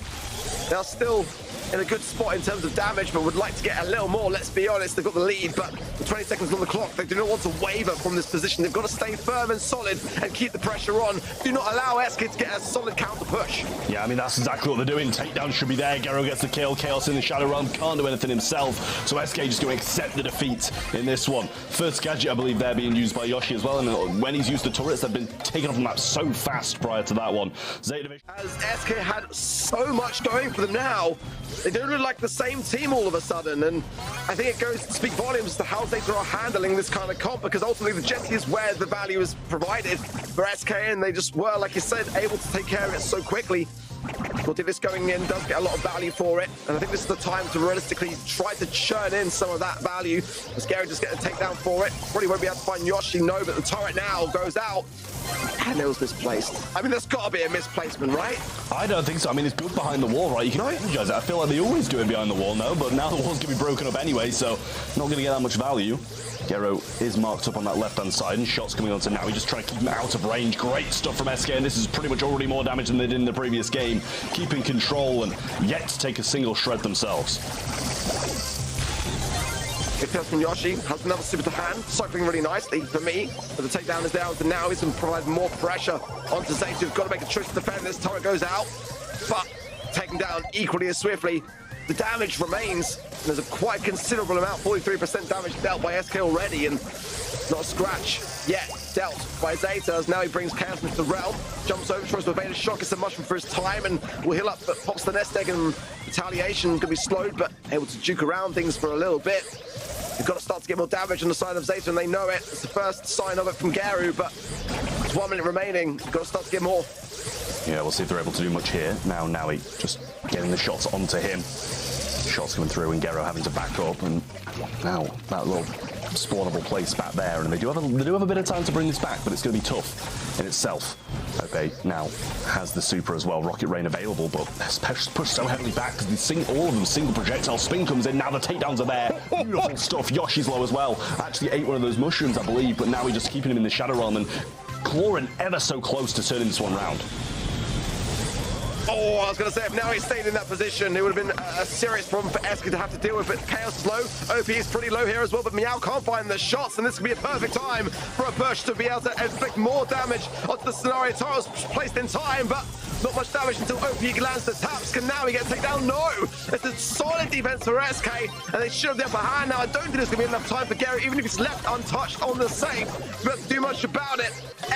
They're still in a good spot in terms of damage, but would like to get a little more. Let's be honest, they've got the lead, but with 20 seconds on the clock, they do not want to waver from this position. They've got to stay firm and solid and keep the pressure on. Do not allow SK to get a solid counter push. Yeah, I mean, that's exactly what they're doing. Takedown should be there. Gero gets the kill. Chaos in the Shadow Realm can't do anything himself, so SK just going to accept the defeat in this one. First gadget, I believe, they're being used by Yoshi as well, and when he's used the turrets, they've been taken off the map so fast prior to that one. Zeta Division. As SK had so much going for them now, they don't look like the same team all of a sudden, and I think it goes to speak volumes as to how Zeta are handling this kind of comp, because ultimately the Jetty is where the value is provided for SK, and they just were, like you said, able to take care of it so quickly. This going in does get a lot of value for it, and I think this is the time to realistically try to churn in some of that value. As Gary just get a takedown for it. Probably won't be able to find Yoshi, no, but the turret now goes out. And it was misplaced. I mean, there's got to be a misplacement, right? I don't think so. I mean, it's good behind the wall, right? You can apologize it. I feel like they always do it behind the wall now, but now the wall's going to be broken up anyway, so not going to get that much value. Gero is marked up on that left-hand side, and shots coming onto now. He's just trying to keep him out of range. Great stuff from SK, and this is pretty much already more damage than they did in the previous game. Keeping control and yet to take a single shred themselves. It comes from Yoshi, has another super to hand, cycling really nicely for me. But the takedown is down to now. He's going to provide more pressure onto Zeta, who've got to make a choice to defend. This turret goes out, but taken down equally as swiftly. The damage remains. There's a quite considerable amount, 43% damage dealt by SK already, and not a scratch yet dealt by Zeta, as now he brings Chaos into the realm, jumps over, tries to evade a shot, gets a mushroom for his time, and will heal up, but pops the nest egg, and retaliation going to be slowed, but able to juke around things for a little bit. They've got to start to get more damage on the side of Zeta, and they know it. It's the first sign of it from Garu, but there's 1 minute remaining. They've got to start to get more. Yeah, we'll see if they're able to do much here. Now he just getting the shots onto him. Shots coming through, and Gero having to back up, and now that little spawnable place back there, and they do have a bit of time to bring this back, but it's going to be tough in itself. Okay, now has the super as well, Rocket Rain available, but pushed so heavily back because all of them single projectile. Spin comes in, now the takedowns are there. Beautiful stuff. Yoshi's low as well. Actually ate one of those mushrooms, I believe, but now we're just keeping him in the Shadow Realm, and clawing ever so close to turning this one round. Oh, I was going to say, if now he stayed in that position, it would have been a serious problem for SK to have to deal with, but Chaos is low, OP is pretty low here as well, but Meow can't find the shots, and this could be a perfect time for a push to be able to inflict more damage onto the scenario. Taro's placed in time, but not much damage until OP lands the taps. Can now he get taken down? No! It's a solid defense for SK, and they should have the upper hand. Now, I don't think there's going to be enough time for Gary, even if he's left untouched on the safe, but to do much about it.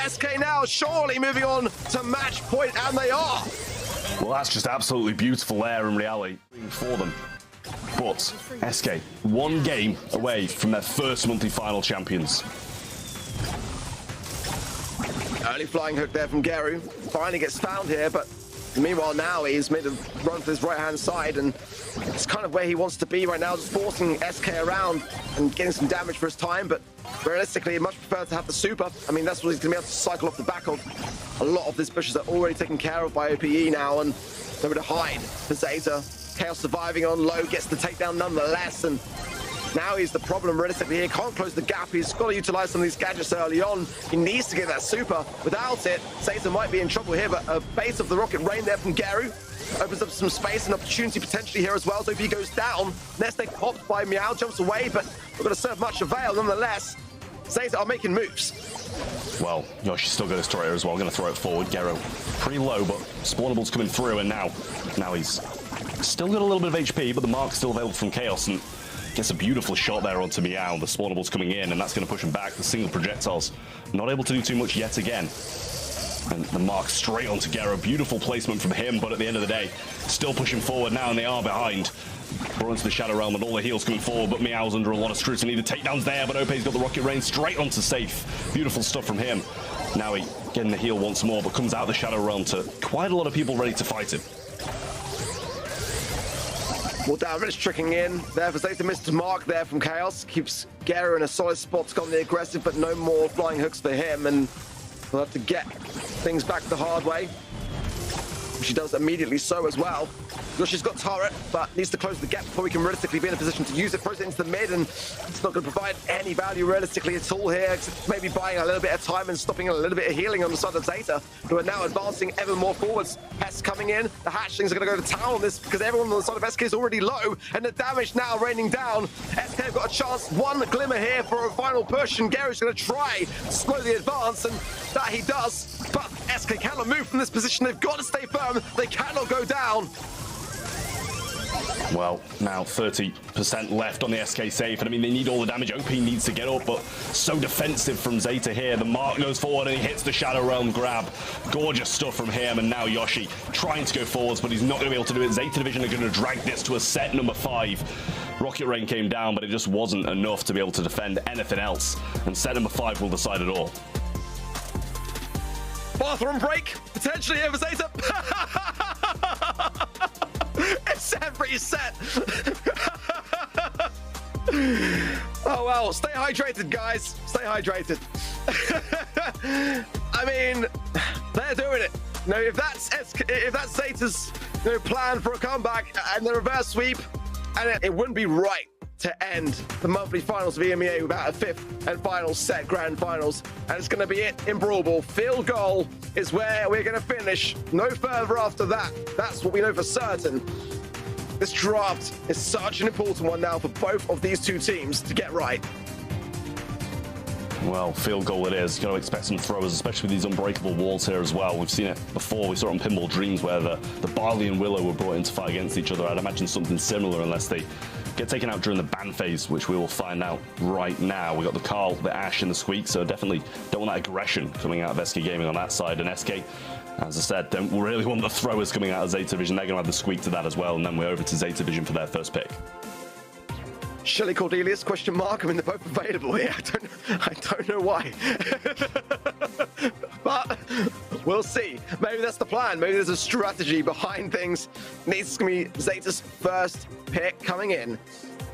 SK now surely moving on to match point, and they are. Well, that's just absolutely beautiful there in reality for them. But SK, 1 game away from their first monthly final champions. Early flying hook there from Geru. Finally gets found here, but meanwhile now he's made a run for his right-hand side, and it's kind of where he wants to be right now, just forcing SK around and getting some damage for his time, but realistically, he'd much prefer to have the super. I mean, that's what he's going to be able to cycle off the back of. A lot of these bushes are already taken care of by OPE now, and nowhere to hide for Zeta. Chaos surviving on low, gets the takedown nonetheless, and now he's the problem realistically here. Can't close the gap. He's got to utilize some of these gadgets early on. He needs to get that super. Without it, Zeta might be in trouble here, but a base of the Rocket Rain there from Geru opens up some space and opportunity potentially here as well. So if he goes down, nest egg popped by Meow, jumps away, but not going to serve much avail nonetheless. Zeta are making moves. Well, Yoshi's still got his turret as well. Going to throw it forward. Gero pretty low, but spawnables coming through, and now he's still got a little bit of HP, but the mark's still available from Chaos, and gets a beautiful shot there onto Meow. The spawnables coming in, and that's going to push him back. The single projectiles not able to do too much yet again. And the mark straight onto Gero. Beautiful placement from him, but at the end of the day, still pushing forward now, and they are behind. Brought into the Shadow Realm, and all the heals coming forward, but Meow's under a lot of scrutiny. The takedown's there, but Ope's got the Rocket Rain straight onto Safe. Beautiful stuff from him. Now he getting the heal once more, but comes out of the Shadow Realm to quite a lot of people ready to fight him. Well, damage tricking in there for Zeta. Missed mark there from Chaos. Keeps Gero in a solid spot to go on the aggressive, but no more flying hooks for him, and we'll have to get things back the hard way. She does immediately so as well. She's got turret, but needs to close the gap before we can realistically be in a position to use it. Throws it into the mid, and it's not going to provide any value realistically at all here. Maybe buying a little bit of time and stopping a little bit of healing on the side of Zeta, who are now advancing ever more forwards. Pest coming in. The hatchlings are going to go to town on this because everyone on the side of SK is already low, and the damage now raining down. SK have got a chance. One glimmer here for a final push, and Gero's going to try to slow the advance, and that he does. But SK cannot move from this position. They've got to stay firm. They cannot go down. Well, now 30% left on the SK safe, and I mean, they need all the damage. OP needs to get up, but so defensive from Zeta here. The mark goes forward, and he hits the Shadow Realm grab. Gorgeous stuff from him, and now Yoshi trying to go forwards, but he's not going to be able to do it. Zeta Division are going to drag this to a set number 5. Rocket Rain came down, but it just wasn't enough to be able to defend anything else, and set number 5 will decide it all. Bathroom break, potentially here for Zeta. It's every set. Oh well, stay hydrated, guys. Stay hydrated. I mean, they're doing it. You know, if that's Zeta's plan for a comeback and the reverse sweep, and it wouldn't be right to end the monthly finals of EMEA without a 5th and final set grand finals, and it's going to be it in Brawl Ball. Field goal is where we're going to finish. No further after that. That's what we know for certain. This draft is such an important one now for both of these two teams to get right. Well, field goal it is. You've got to expect some throwers, especially with these unbreakable walls here as well. We've seen it before. We saw it on Pinball Dreams where the Barley and Willow were brought in to fight against each other. I'd imagine something similar unless they get taken out during the ban phase, which we will find out right now. We got the Carl, the Ash, and the Squeak, so definitely don't want that aggression coming out of SK Gaming on that side. And SK, as I said, don't really want the throwers coming out of Zeta Vision. They're going to have the Squeak to that as well, and then we're over to Zeta Vision for their first pick. Shelly Cordelius, question mark. I mean, they're both available here. I don't know why. But we'll see. Maybe that's the plan. Maybe there's a strategy behind things. Needs to be Zeta's first pick coming in.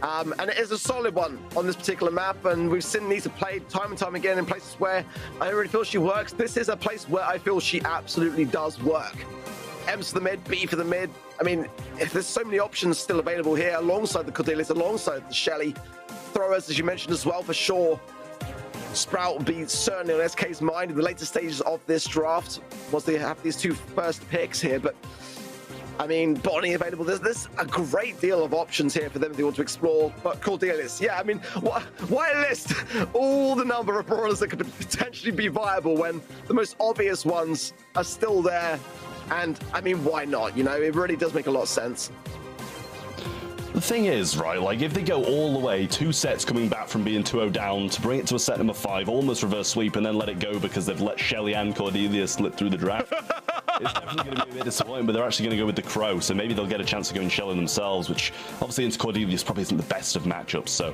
And it is a solid one on this particular map, and we've seen Nita play time and time again in places where I don't really feel she works. This is a place where I feel she absolutely does work. M's for the mid, B for the mid. I mean, if there's so many options still available here alongside the Cordelius, alongside the Shelly. Throwers, as you mentioned as well, for sure. Sprout will be certainly on SK's mind in the later stages of this draft once they have these two first picks here. But I mean, Bonnie available. There's a great deal of options here for them if they want to explore. But Cordelius, yeah, I mean, why list all the number of brawlers that could potentially be viable when the most obvious ones are still there? And I mean, why not? You know, it really does make a lot of sense. The thing is, right, like if they go all the way, 2 sets coming back from being 2-0 down to bring it to a set number 5, almost reverse sweep, and then let it go because they've let Shelly and Cordelia slip through the draft. It's definitely going to be a bit disappointing, but they're actually going to go with the Crow, so maybe they'll get a chance to go and Shelly themselves, which obviously into Cordelius probably isn't the best of matchups, so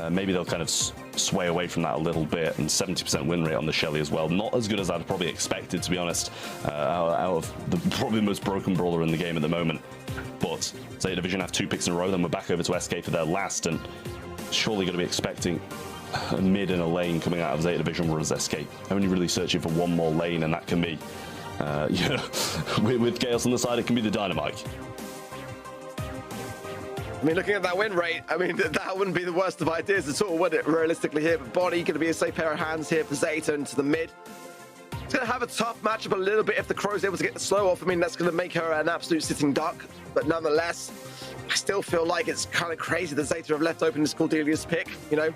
maybe they'll kind of sway away from that a little bit, and 70% win rate on the Shelly as well. Not as good as I'd probably expected, to be honest, out of the probably most broken brawler in the game at the moment. But Zeta Division have 2 picks in a row, then we're back over to SK for their last, and surely going to be expecting a mid and a lane coming out of Zeta Division, whereas SK only really searching for one more lane, and that can be, you know, with Chaos on the side, it can be the Dynamite. I mean, looking at that win rate, I mean, that wouldn't be the worst of ideas at all, would it, realistically here? But Bonnie going to be a safe pair of hands here for Zeta into the mid. It's going to have a tough matchup a little bit if the Crow's able to get the slow off. I mean, that's going to make her an absolute sitting duck. But nonetheless, I still feel like it's kind of crazy that Zeta have left open this Cordelius pick, you know?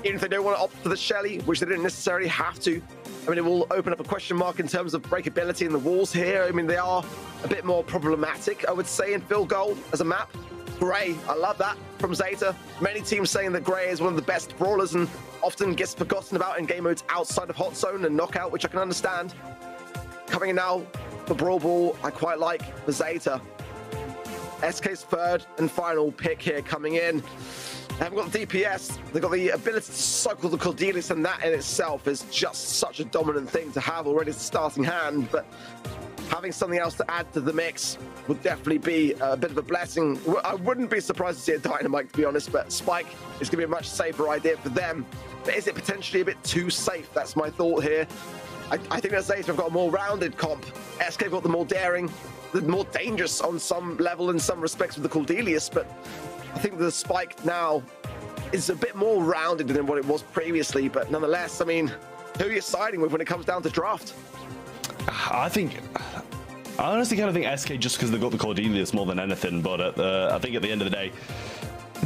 Even if they don't want to opt for the Shelly, which they didn't necessarily have to. I mean, it will open up a question mark in terms of breakability in the walls here. I mean, they are a bit more problematic, I would say, in field goal as a map. Grey, I love that from Zeta. Many teams saying that Grey is one of the best brawlers and often gets forgotten about in game modes outside of Hot Zone and Knockout, which I can understand. coming in now for Brawl Ball. I quite like the Zeta. SK's third and final pick here coming in. They haven't got the DPS. They've got the ability to cycle the Cordelius, and that in itself is just such a dominant thing to have already as a starting hand. But having something else to add to the mix would definitely be a bit of a blessing. I wouldn't be surprised to see a Dynamite, to be honest, but Spike is going to be a much safer idea for them. But is it potentially a bit too safe? That's my thought here. I think that Zeta have got a more rounded comp. SK have got the more daring, the more dangerous on some level in some respects with the Cordelius, but I think the Spike now is a bit more rounded than what it was previously. But nonetheless, I mean, who are you siding with when it comes down to draft? I honestly kind of think SK just because they've got the Cordelius more than anything, but I think at the end of the day,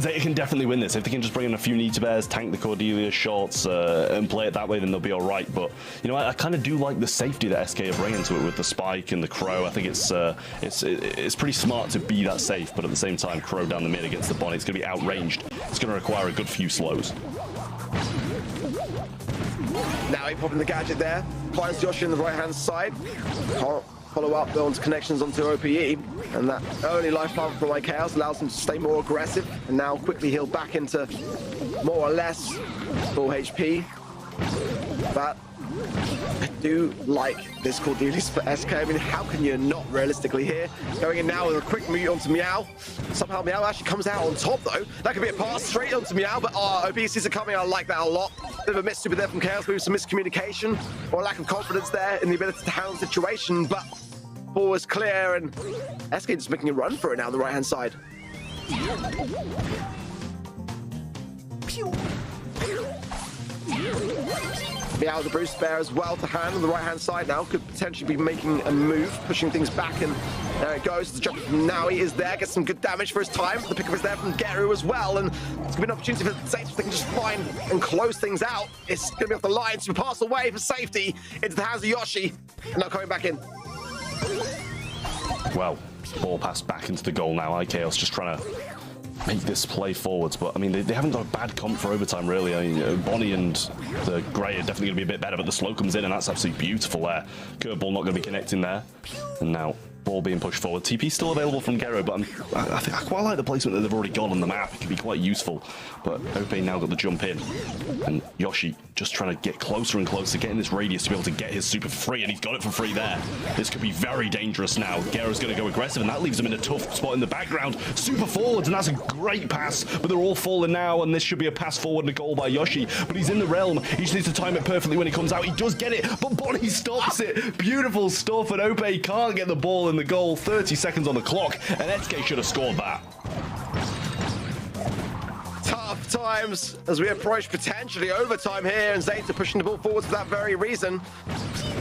Zeta can definitely win this. If they can just bring in a few Nita Bears, tank the Cordelius shots, and play it that way, then they'll be all right. But, you know, I kind of do like the safety that SK are bringing to it with the Spike and the Crow. I think it's pretty smart to be that safe, but at the same time, Crow down the mid against the Bonnie, it's going to be outranged. It's going to require a good few slows. Now he popping the gadget there, finds Yoshi on the right-hand side. Can't follow up onto connections onto OPE, and that early life pump from Chaos allows him to stay more aggressive, and now quickly heal back into more or less full HP. But I do like this Cordelius for SK. I mean, how can you not realistically here? Going in now with a quick mute onto Meow. Somehow Meow actually comes out on top though. That could be a pass straight onto Meow, but obesities are coming. I like that a lot. Bit of a miss super there from Chaos, maybe some miscommunication or lack of confidence there in the ability to handle the situation, but ball is clear and SK just making a run for it now on the right hand side. Meow the Bruce Bear as well to hand on the right hand side now, could potentially be making a move, pushing things back, and there it goes. The jump from Naui is there, gets some good damage for his time. The pickup is there from Geru as well, and it's gonna be an opportunity for Zeta if they can just find and close things out. It's gonna be off the line to pass away for safety into the hands of Yoshi, and not coming back in. Well, ball passed back into the goal now. Chaos just trying to make this play forwards, but I mean, they haven't got a bad comp for overtime, really. I mean, Bonnie and the Grey are definitely going to be a bit better, but the slow comes in, and that's absolutely beautiful there. Curveball not going to be connecting there, and now ball being pushed forward. TP still available from Gero, but I think I quite like the placement that they've already got on the map. It can be quite useful, but Ope now got the jump in, and Yoshi just trying to get closer and closer, getting this radius to be able to get his super for free, and he's got it for free there. This could be very dangerous now. Gero's going to go aggressive, and that leaves him in a tough spot in the background. Super forwards, and that's a great pass, but they're all falling now, and this should be a pass forward and a goal by Yoshi, but he's in the realm. He just needs to time it perfectly when he comes out. He does get it, but Bonnie stops it. Beautiful stuff, and Ope can't get the ball in the goal. 30 seconds on the clock, and SK should have scored that. Tough times as we approach potentially overtime here, and Zeta pushing the ball forwards for that very reason.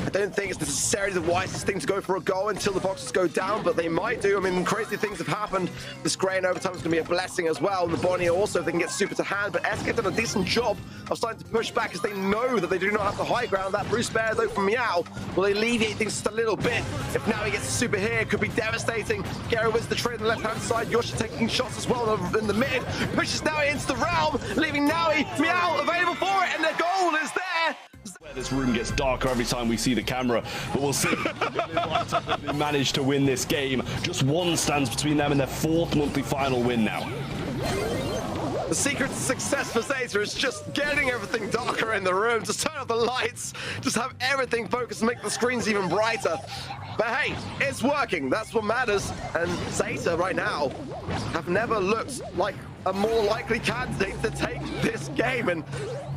I don't think it's necessarily the wisest thing to go for a goal until the boxes go down, but they might do. I mean, crazy things have happened. This Grey in overtime is going to be a blessing as well, and the Bonnie also, if they can get super to hand, but SK have done a decent job of starting to push back as they know that they do not have the high ground. That Bruce Bear, though, from Meow will alleviate things just a little bit. If now he gets super here, it could be devastating. Gero wins the trade on the left-hand side. Yoshi taking shots as well in the mid. Pushes Naui into the realm, leaving Naui, Meow available for it, and the goal is there. This room gets darker every time we see the camera, but we'll see. They managed to win this game. Just one stands between them and their 4th monthly final win now. The secret to success for Zeta is just getting everything darker in the room. Just turn off the lights, just have everything focused and make the screens even brighter. But hey, it's working. That's what matters. And Zeta right now have never looked like a more likely candidate to take this game. And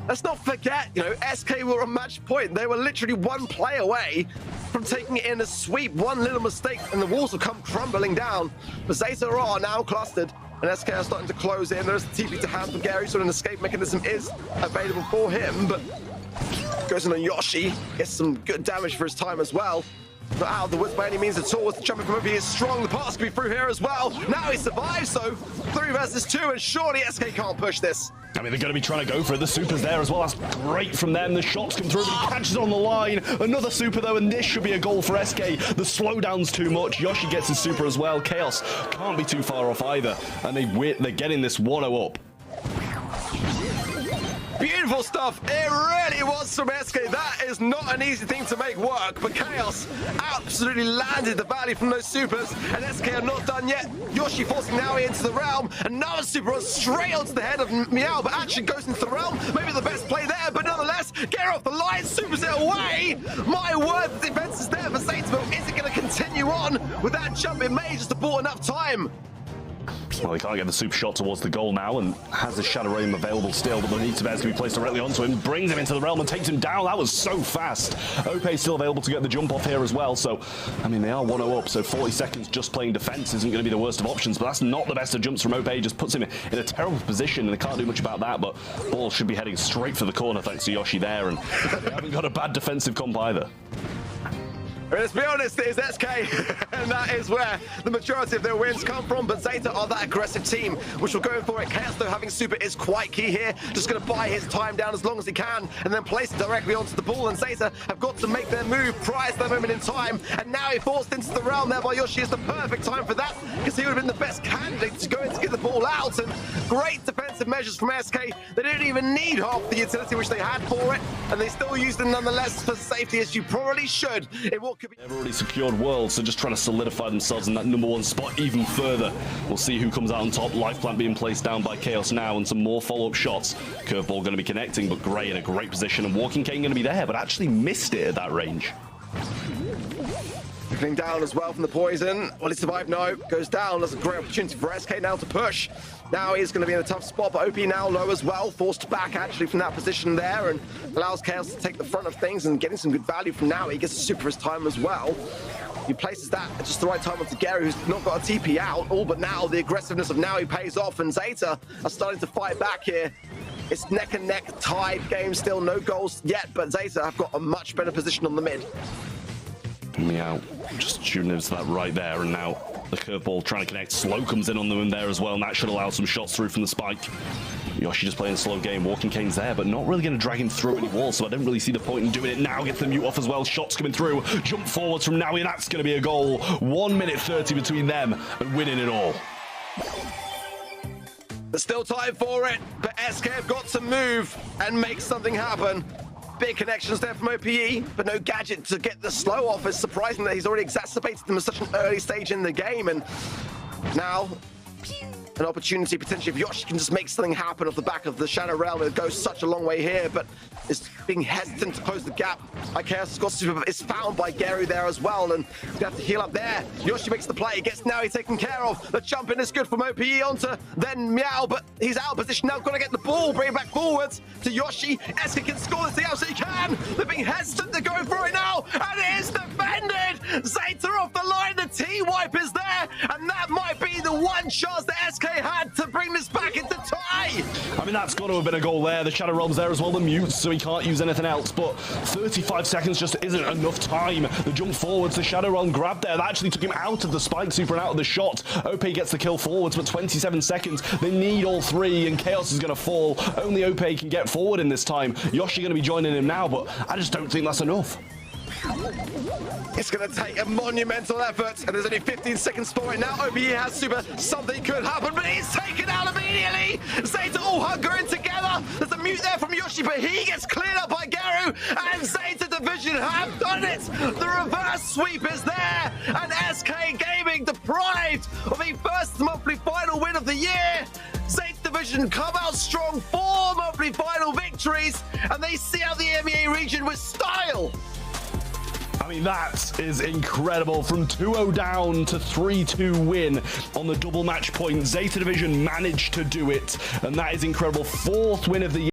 let's not forget, you know, SK were on match point. They were literally one play away from taking it in a sweep. One little mistake and the walls will come crumbling down. But Zeta are now clustered, and SK are starting to close in. There's the TP to hand from Gary, so an escape mechanism is available for him, but goes in on Yoshi, gets some good damage for his time as well. Not out of the woods by any means at all. With the jumping from over, he is strong. The pass can be through here as well. Now he survives, so 3 versus 2, and surely SK can't push this. I mean, they're going to be trying to go for it. The super's there as well. That's great from them. The shots come through, but he catches on the line. Another super, though, and this should be a goal for SK. The slowdown's too much. Yoshi gets his super as well. Chaos can't be too far off either, and they're getting this 1-0 up. Beautiful stuff. It really was from SK. That is not an easy thing to make work, but Chaos absolutely landed the value from those supers, and SK are not done yet. Yoshi forcing Naui into the realm. Another super runs straight onto the head of Meow, but actually goes into the realm. Maybe the best play there, but nonetheless, get off the line, supers it away. My word, the defense is there for Zeta, but is it going to continue on with that jump? It may just have bought enough time. Well, he can't get the super shot towards the goal now and has the Shadow Realm available still, but the need to bears can be placed directly onto him, brings him into the realm and takes him down. That was so fast. Ope still available to get the jump off here as well, so, I mean, they are 1-0 up, so 40 seconds just playing defense isn't going to be the worst of options, but that's not the best of jumps from Ope. Just puts him in a terrible position, and they can't do much about that, but ball should be heading straight for the corner thanks to Yoshi there, and they haven't got a bad defensive comp either. Let's be honest, it is SK, and that is where the majority of their wins come from, but Zeta are that aggressive team, which will go in for it. Chaos, though, having super is quite key here. Just going to buy his time down as long as he can, and then place it directly onto the ball, and Zeta have got to make their move prior to that moment in time, and now he forced into the realm there by Yoshi. Is the perfect time for that, because he would have been the best candidate to go in to get the ball out, and great defensive measures from SK. They didn't even need half the utility which they had for it, and they still used them nonetheless for safety, as you probably should. They've already secured worlds, so just trying to solidify themselves in that #1 spot even further. We'll see who comes out on top. Life plant being placed down by Chaos now, and some more follow-up shots. Curveball going to be connecting, but Gray in a great position, and Walking Cane going to be there, but actually missed it at that range. Trickling down as well from the poison. Will he survive? No. Goes down. That's a great opportunity for SK now to push. Now he's going to be in a tough spot, but OP now low as well. Forced back actually from that position there, and allows Chaos to take the front of things, and getting some good value from now. He gets a super his time as well. He places that at just the right time onto Gary, who's not got a TP out. All but now the aggressiveness of now he pays off, and Zeta are starting to fight back here. It's neck and neck tied game still. No goals yet, but Zeta have got a much better position on the mid. Meow just shooting into that right there, and now the curveball trying to connect. Slow comes in on them there as well, and that should allow some shots through from the spike. Yoshi just playing a slow game. Walking Cane's there, but not really going to drag him through any walls, so I don't really see the point in doing it now. Gets the mute off as well. Shots coming through. Jump forwards from Naui, and that's going to be a goal. 1 minute 30 between them and winning it all. There's still time for it, but SK have got to move and make something happen. Big connections there from OPE, but no gadget to get the slow off. It's surprising that he's already exacerbated them at such an early stage in the game, and now an opportunity potentially if Yoshi can just make something happen off the back of the Shadow Realm. It goes such a long way here, but is being hesitant to close the gap. Chaos has got super, is found by Gary there as well, and we have to heal up there. Yoshi makes the play, gets Naui taken care of. The jump in is good from OPE onto then Meow, but he's out of position now. Got to get the ball, bring it back forwards to Yoshi. SK can score this thing out, so he can. They're being hesitant, they're going for it now, and it is defended. Zeta off the line, the T-wipe is there, and that might be the one chance that SK had to bring this back into tie. I mean, that's got to have been a goal there. The Shadow Realm's there as well, the mute, so he can't use anything else, but 35 seconds just isn't enough time. The jump forwards, the Shadow Realm grab there. That actually took him out of the spike super and out of the shot. OP gets the kill forwards, but 27 seconds. They need all three, and Chaos is going to fall. Only OP can get forward in this time. Yoshi going to be joining him now, but I just don't think that's enough. It's going to take a monumental effort, and there's only 15 seconds for it now. OBE has super. Something could happen, but he's taken out immediately. Zeta all hunkering together. There's a mute there from Yoshi, but he gets cleared up by Garu, and Zeta Division have done it. The reverse sweep is there, and SK Gaming deprived of a first monthly final win of the year. Zeta Division come out strong, 4 monthly final victories, and they see out the EMEA region with style. I mean, that is incredible. From 2-0 down to 3-2 win on the double match point. Zeta Division managed to do it, and that is incredible. 4th win of the year.